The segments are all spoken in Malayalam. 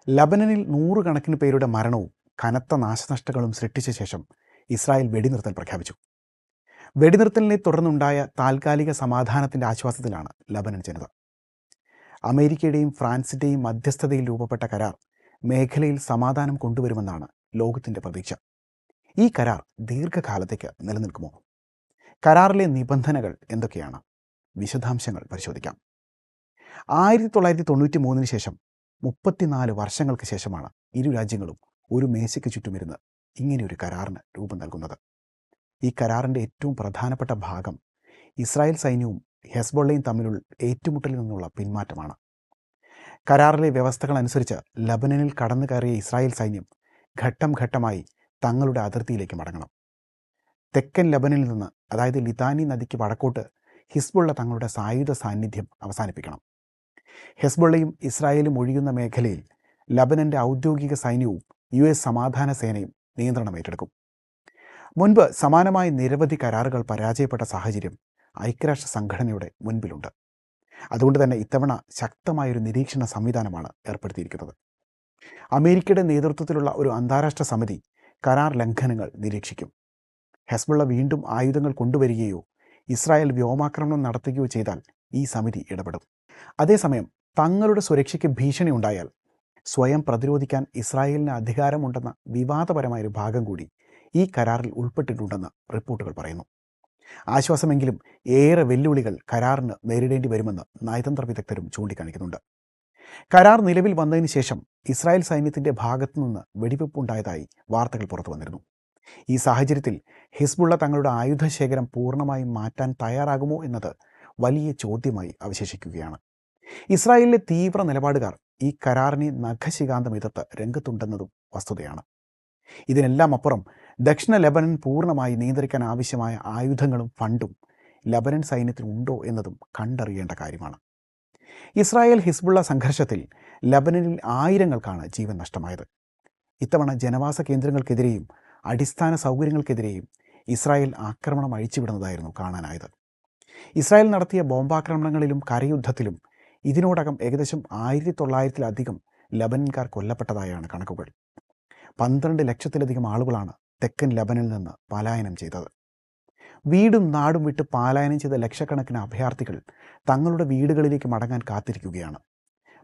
ലബനനിൽ നൂറുകണക്കിന് പേരുടെ മരണവും കനത്ത നാശനഷ്ടങ്ങളും സൃഷ്ടിച്ച ശേഷം ഇസ്രായേൽ വെടിനിർത്തൽ പ്രഖ്യാപിച്ചു. വെടിനിർത്തലിനെ തുടർന്നുണ്ടായ താൽക്കാലിക സമാധാനത്തിൻ്റെ ആശ്വാസത്തിലാണ് ലബനൻ ജനത. അമേരിക്കയുടെയും ഫ്രാൻസിൻ്റെയും മധ്യസ്ഥതയിൽ രൂപപ്പെട്ട കരാർ മേഖലയിൽ സമാധാനം കൊണ്ടുവരുമെന്നാണ് ലോകത്തിൻ്റെ പ്രതീക്ഷ. ഈ കരാർ ദീർഘകാലത്തേക്ക് നിലനിൽക്കുമോ? കരാറിലെ നിബന്ധനകൾ എന്തൊക്കെയാണ്? വിശദാംശങ്ങൾ പരിശോധിക്കാം. 1993 ശേഷം 34 വർഷങ്ങൾക്ക് ശേഷമാണ് ഇരു രാജ്യങ്ങളും ഒരു മേശയ്ക്ക് ചുറ്റുമിരുന്ന് ഇങ്ങനെയൊരു കരാറിന് രൂപം നൽകുന്നത്. ഈ കരാറിൻ്റെ ഏറ്റവും പ്രധാനപ്പെട്ട ഭാഗം ഇസ്രായേൽ സൈന്യവും ഹെസ്ബോളയും തമ്മിലുള്ള ഏറ്റുമുട്ടലിൽ നിന്നുള്ള പിന്മാറ്റമാണ്. കരാറിലെ വ്യവസ്ഥകൾ അനുസരിച്ച് ലബനനിൽ കടന്നു കയറിയ ഇസ്രായേൽ സൈന്യം ഘട്ടം ഘട്ടമായി തങ്ങളുടെ അതിർത്തിയിലേക്ക് മടങ്ങണം. തെക്കൻ ലബനനിൽ നിന്ന്, അതായത് ലിതാനി നദിക്ക് വടക്കോട്ട് ഹിസ്ബുള്ള തങ്ങളുടെ സായുധ സാന്നിധ്യം അവസാനിപ്പിക്കണം. ഹെസ്ബുള്ളയും ഇസ്രായേലും ഒഴിയുന്ന മേഖലയിൽ ലബനൻ്റെ ഔദ്യോഗിക സൈന്യവും US സമാധാന സേനയും നിയന്ത്രണം ഏറ്റെടുക്കും. മുൻപ് സമാനമായ നിരവധി കരാറുകൾ പരാജയപ്പെട്ട സാഹചര്യം ഐക്യരാഷ്ട്ര സംഘടനയുടെ മുൻപിലുണ്ട്. അതുകൊണ്ട് തന്നെ ഇത്തവണ ശക്തമായൊരു നിരീക്ഷണ സംവിധാനമാണ് ഏർപ്പെടുത്തിയിരിക്കുന്നത്. അമേരിക്കയുടെ നേതൃത്വത്തിലുള്ള ഒരു അന്താരാഷ്ട്ര സമിതി കരാർ ലംഘനങ്ങൾ നിരീക്ഷിക്കും. ഹെസ്ബുള്ള വീണ്ടും ആയുധങ്ങൾ കൊണ്ടുവരികയോ ഇസ്രായേൽ വ്യോമാക്രമണം നടത്തുകയോ ചെയ്താൽ ഈ സമിതി ഇടപെടും. അതേസമയം തങ്ങളുടെ സുരക്ഷയ്ക്ക് ഭീഷണി ഉണ്ടായാൽ സ്വയം പ്രതിരോധിക്കാൻ ഇസ്രായേലിന് അധികാരമുണ്ടെന്ന വിവാദപരമായൊരു ഭാഗം കൂടി ഈ കരാറിൽ ഉൾപ്പെട്ടിട്ടുണ്ടെന്ന് റിപ്പോർട്ടുകൾ പറയുന്നു. ആശ്വാസമെങ്കിലും ഏറെ വെല്ലുവിളികൾ കരാറിന് നേരിടേണ്ടി വരുമെന്ന് നയതന്ത്ര വിദഗ്ധരും ചൂണ്ടിക്കാണിക്കുന്നുണ്ട്. കരാർ നിലവിൽ വന്നതിന് ശേഷം ഇസ്രായേൽ സൈന്യത്തിൻ്റെ ഭാഗത്തുനിന്ന് വെടിവെപ്പുണ്ടായതായി വാർത്തകൾ പുറത്തു വന്നിരുന്നു. ഈ സാഹചര്യത്തിൽ ഹിസ്ബുള്ള തങ്ങളുടെ ആയുധശേഖരം പൂർണ്ണമായും മാറ്റാൻ തയ്യാറാകുമോ എന്നത് വലിയ ചോദ്യമായി അവശേഷിക്കുകയാണ്. ഇസ്രായേലിലെ തീവ്ര നിലപാടുകാർ ഈ കരാറിനെ നഖശികാന്തം എതിർത്ത് രംഗത്തുണ്ടെന്നതും വസ്തുതയാണ്. ഇതിനെല്ലാം അപ്പുറം ദക്ഷിണ ലബനൻ പൂർണ്ണമായി നിയന്ത്രിക്കാൻ ആവശ്യമായ ആയുധങ്ങളും ഫണ്ടും ലബനൻ സൈന്യത്തിനുണ്ടോ എന്നതും കണ്ടറിയേണ്ട കാര്യമാണ്. ഇസ്രായേൽ ഹിസ്ബുള്ള സംഘർഷത്തിൽ ലബനനിൽ ആയിരങ്ങൾക്കാണ് ജീവൻ നഷ്ടമായത്. ഇത്തവണ ജനവാസ കേന്ദ്രങ്ങൾക്കെതിരെയും അടിസ്ഥാന സൗകര്യങ്ങൾക്കെതിരെയും ഇസ്രായേൽ ആക്രമണം അഴിച്ചുവിടുന്നതായിരുന്നു കാണാനായത്. ഇസ്രായേൽ നടത്തിയ ബോംബാക്രമണങ്ങളിലും കരയുദ്ധത്തിലും ഇതിനോടകം ഏകദേശം 1900-ലധികം ലബനൻകാർ കൊല്ലപ്പെട്ടതായാണ് കണക്കുകൾ. 12 ലക്ഷത്തിലധികം ആളുകളാണ് തെക്കൻ ലബനിൽ നിന്ന് പലായനം ചെയ്തത്. വീടും നാടും വിട്ട് പലായനം ചെയ്ത ലക്ഷക്കണക്കിന് അഭയാർത്ഥികൾ തങ്ങളുടെ വീടുകളിലേക്ക് മടങ്ങാൻ കാത്തിരിക്കുകയാണ്.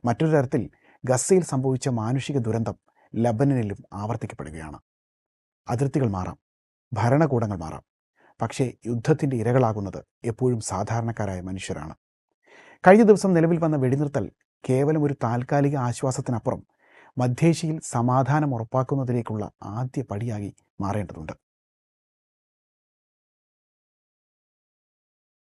മറ്റൊരു തരത്തിൽ ഗസയിൽ സംഭവിച്ച മാനുഷിക ദുരന്തം ലബനനിലും ആവർത്തിക്കപ്പെടുകയാണ്. അതിർത്തികൾ മാറാം, ഭരണകൂടങ്ങൾ മാറാം, പക്ഷേ യുദ്ധത്തിൻ്റെ ഇരകളാകുന്നത് എപ്പോഴും സാധാരണക്കാരായ മനുഷ്യരാണ്. കഴിഞ്ഞ ദിവസം നിലവിൽ വന്ന വെടിനിർത്തൽ കേവലം ഒരു താൽക്കാലിക ആശ്വാസത്തിനപ്പുറം മധ്യേഷ്യയിൽ സമാധാനം ഉറപ്പാക്കുന്നതിലേക്കുള്ള ആദ്യ പടിയായി മാറേണ്ടതുണ്ട്.